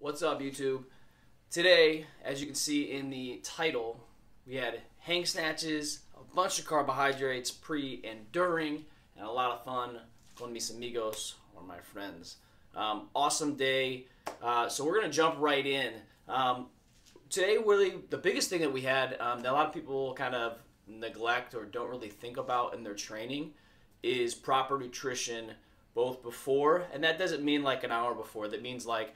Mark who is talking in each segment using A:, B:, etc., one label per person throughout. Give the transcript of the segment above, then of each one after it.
A: What's up, YouTube? Today, as you can see in the title, we had hang snatches, a bunch of carbohydrates pre and during, and a lot of fun going to meet some Amigos, one of my friends. Awesome day. So we're going to jump right in. Today, really, the biggest thing that we had that a lot of people kind of neglect or don't really think about in their training is proper nutrition, both before, and that doesn't mean like an hour before. That means like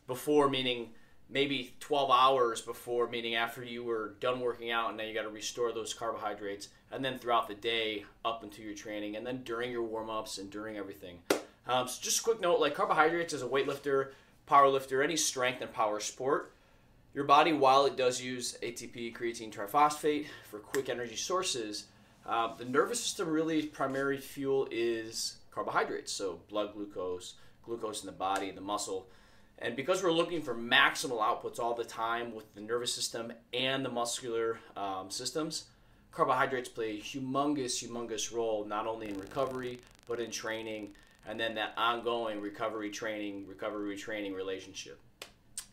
A: before, meaning maybe 12 hours before, meaning after you were done working out and then you got to restore those carbohydrates, and then throughout the day up into your training, and then during your warm-ups and during everything. So just a quick note, like carbohydrates as a weightlifter, powerlifter, any strength and power sport, your body, while it does use ATP, creatine, triphosphate for quick energy sources, the nervous system really primary fuel is carbohydrates, so blood glucose, glucose in the body, the muscle. And because we're looking for maximal outputs all the time with the nervous system and the muscular systems, carbohydrates play a humongous role, not only in recovery, but in training, and then that ongoing recovery training relationship.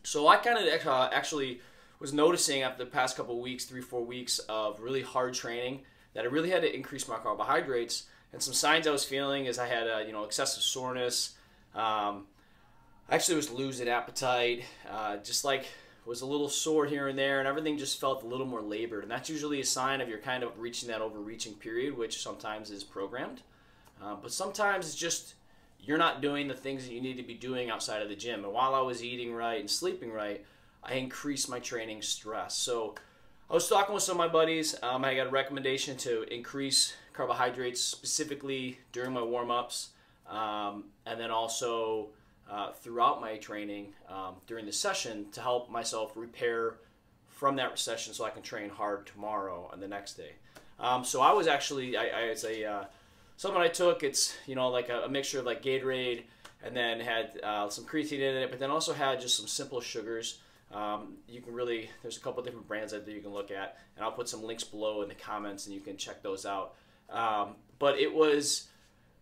A: So I kind of actually was noticing after the past couple weeks, 3-4 weeks of really hard training, that I really had to increase my carbohydrates. And some signs I was feeling is I had excessive soreness. I actually was losing appetite, just like was a little sore here and there, and everything just felt a little more labored. And that's usually a sign of you're kind of reaching that overreaching period, which sometimes is programmed. But sometimes it's just you're not doing the things that you need to be doing outside of the gym. And while I was eating right and sleeping right, I increased my training stress. So I was talking with some of my buddies. I got a recommendation to increase carbohydrates specifically during my warm-ups, and then also throughout my training during the session to help myself repair from that session so I can train hard tomorrow and the next day. So I was actually, something I took, it's like a mixture of like Gatorade, and then had some creatine in it, but then also had just some simple sugars. You can really, there's a couple different brands that you can look at, and I'll put some links below in the comments and you can check those out. But it was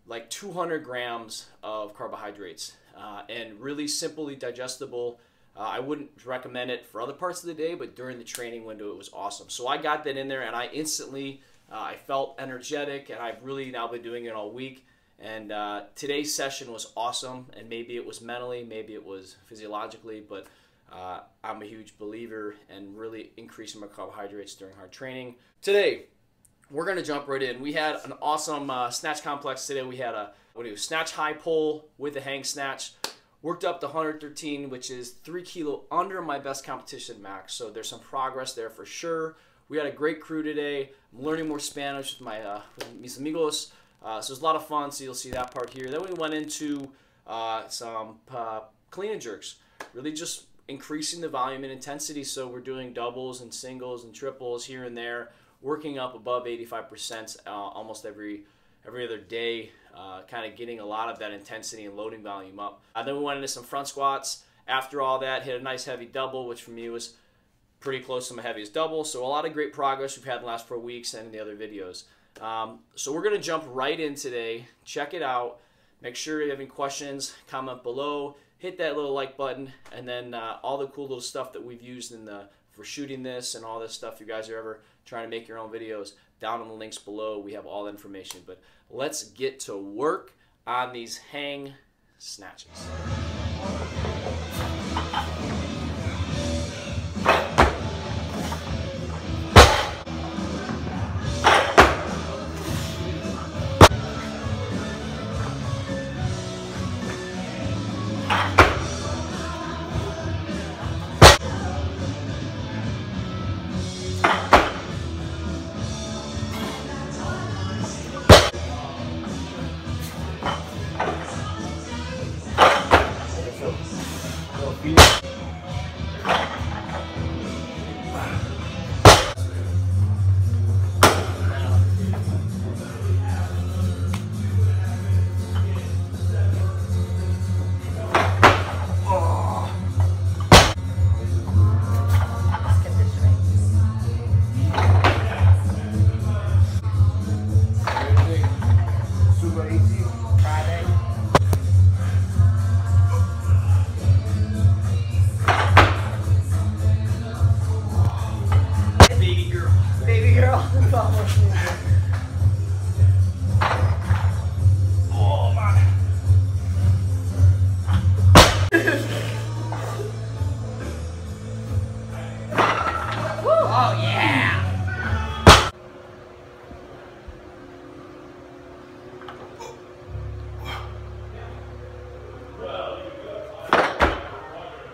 A: like 200 grams of carbohydrates, and really simply digestible. I wouldn't recommend it for other parts of the day, but during the training window it was awesome. So I got that in there, and I instantly I felt energetic, and I've really now been doing it all week. And today's session was awesome, and maybe it was mentally, maybe it was physiologically, but I'm a huge believer in really increasing my carbohydrates during hard training. Today, we're going to jump right in. We had an awesome snatch complex today. We had a snatch high pull with a hang snatch. Worked up to 113, which is 3 kilo under my best competition max. So there's some progress there for sure. We had a great crew today. I'm learning more Spanish with mis amigos. So it was a lot of fun, so you'll see that part here. Then we went into some clean and jerks. Really just increasing the volume and intensity. So we're doing doubles and singles and triples here and there, working up above 85% almost every other day, kind of getting a lot of that intensity and loading volume up. Then we went into some front squats. After all that, hit a nice heavy double, which for me was pretty close to my heaviest double. So a lot of great progress we've had in the last 4 weeks and in the other videos. So we're going to jump right in today. Check it out. Make sure you have any questions, comment below. Hit that little like button, and then all the cool little stuff that we've used for shooting this and all this stuff. If you guys are ever trying to make your own videos, down in the links below, we have all the information. But let's get to work on these hang snatches.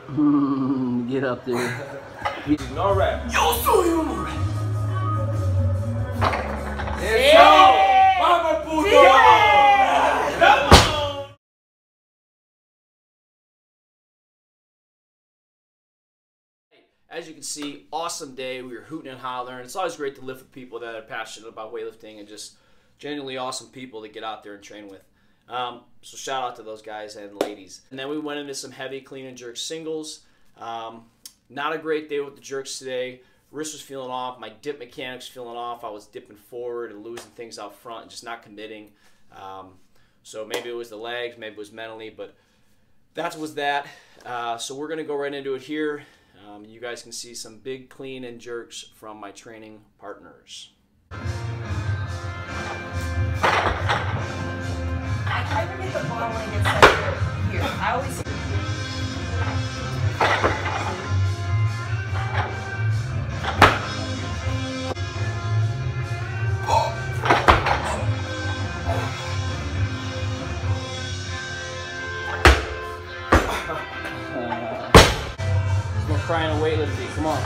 A: Get up there.
B: No rap.
A: Yo soy uno rap.
B: Let's go! Mama puto! Come on!
A: As you can see, awesome day. We were hooting and hollering. It's always great to lift with people that are passionate about weightlifting and just genuinely awesome people to get out there and train with. So shout out to those guys and ladies. And then we went into some heavy clean and jerk singles. Not a great day with the jerks today. Wrist was feeling off. My dip mechanics feeling off. I was dipping forward and losing things out front and just not committing. So maybe it was the legs, maybe it was mentally, but that was that. So we're going to go right into it here. You guys can see some big clean and jerks from my training partners.
C: I can't even get the bar when it gets set here. I always
A: No crying and weightlifting. Come on.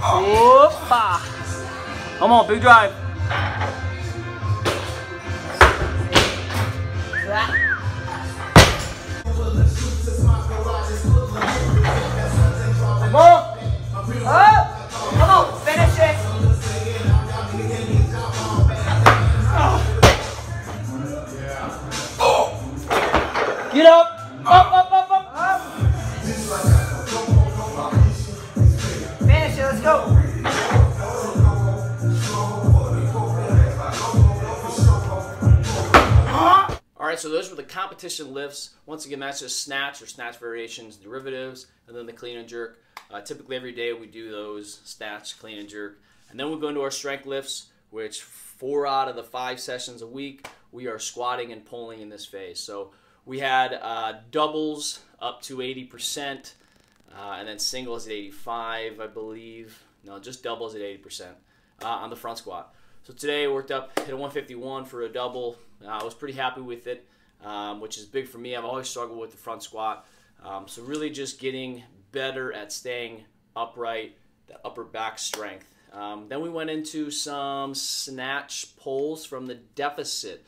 A: Opa! Come on, big drive.
B: Come on!
C: come on, finish it.
A: Get up! Up, up, up, up!
C: Finish it, let's go.
A: Alright, so those were the competition lifts. Once again, that's just snatch or snatch variations, derivatives, and then the clean and jerk. Typically every day we do those, snatch, clean and jerk. And then we go into our strength lifts, which 4 out of the 5 sessions a week, we are squatting and pulling in this phase. So we had doubles up to 80%, and then singles at 85, I believe. No, just doubles at 80% on the front squat. So today I worked up, hit a 151 for a double. I was pretty happy with it, which is big for me. I've always struggled with the front squat. So really just getting better at staying upright, the upper back strength. Then we went into some snatch pulls from the deficit.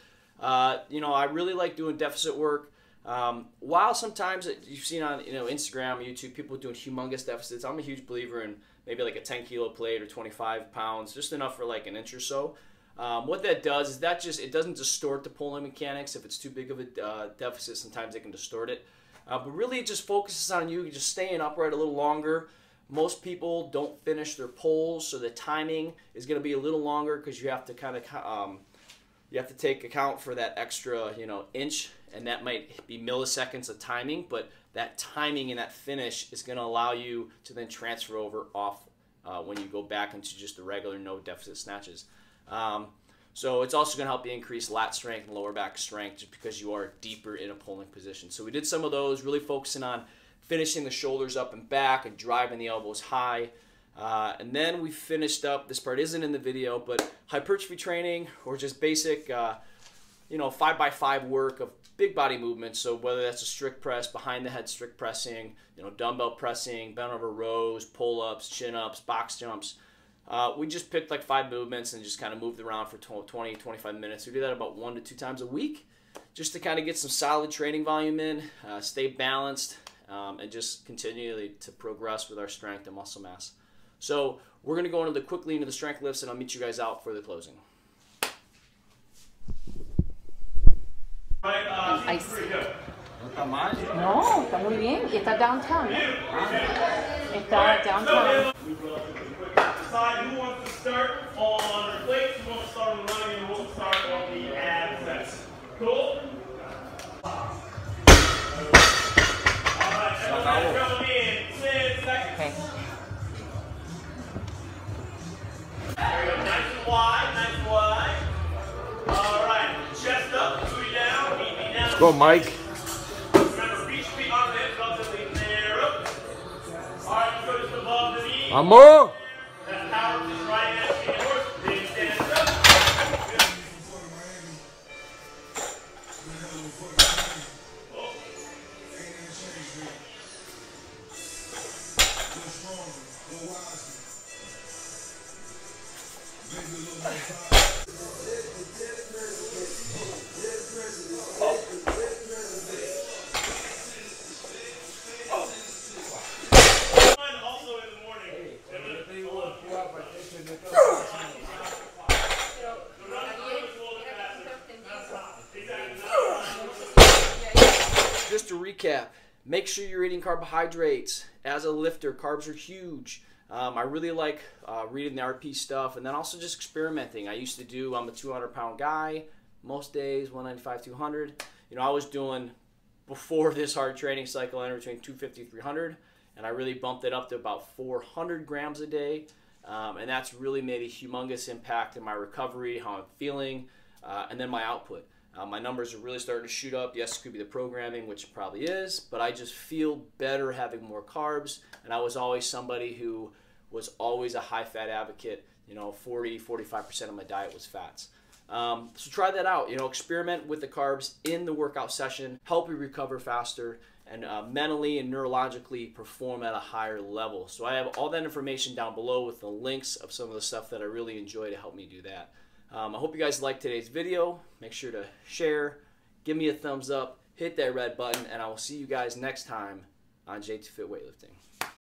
A: You know, I really like doing deficit work. While sometimes you've seen on Instagram, YouTube, people doing humongous deficits, I'm a huge believer in maybe like a 10-kilo plate or 25 pounds, just enough for like an inch or so. What that does is it doesn't distort the pulling mechanics. If it's too big of a deficit, sometimes it can distort it. But really it just focuses on you just staying upright a little longer. Most people don't finish their pulls, so the timing is going to be a little longer because you have to kind of you have to take account for that extra inch, and that might be milliseconds of timing, but that timing and that finish is going to allow you to then transfer over off when you go back into just the regular no deficit snatches. So it's also going to help you increase lat strength and lower back strength just because you are deeper in a pulling position. So we did some of those, really focusing on finishing the shoulders up and back and driving the elbows high. And then we finished up, this part isn't in the video, but hypertrophy training or just basic 5x5 work of big body movements. So whether that's a strict press, behind the head strict pressing, dumbbell pressing, bent over rows, pull-ups, chin-ups, box jumps. We just picked like 5 movements and just kind of moved around for 20, 25 minutes. We do that about 1 to 2 times a week just to kind of get some solid training volume in, stay balanced, and just continually to progress with our strength and muscle mass. So we're going to go quickly into the strength lifts, and I'll meet you guys out for the closing.
C: I see. No, está muy bien. Y está downtown, ¿no? Está downtown.
B: Decide who wants to start on the plates, who wants to start on the running, and who wants to start on the ab sets. Cool? Alright, everybody coming in 10 seconds.
C: Okay.
B: There we go, nice and wide, nice and wide. Alright, chest up, booty down, feet down. Go, Mike. Remember,
A: Vamos!
B: That's power just right at the horse. Big stand up.
A: Just to recap, make sure you're eating carbohydrates. As a lifter, carbs are huge. I really like reading the RP stuff, and then also just experimenting. I'm a 200-pound guy most days, 195, 200. You know, I was doing, before this hard training cycle, anywhere between 250, 300, and I really bumped it up to about 400 grams a day, and that's really made a humongous impact in my recovery, how I'm feeling, and then my output. My numbers are really starting to shoot up. Yes, it could be the programming, which it probably is, but I just feel better having more carbs, and I was always somebody who was always a high-fat advocate. You know, 40-45% of my diet was fats. So try that out. You know, experiment with the carbs in the workout session, help you recover faster, and mentally and neurologically perform at a higher level. So I have all that information down below with the links of some of the stuff that I really enjoy to help me do that. I hope you guys liked today's video. Make sure to share, give me a thumbs up, hit that red button, and I will see you guys next time on J2FIT Weightlifting.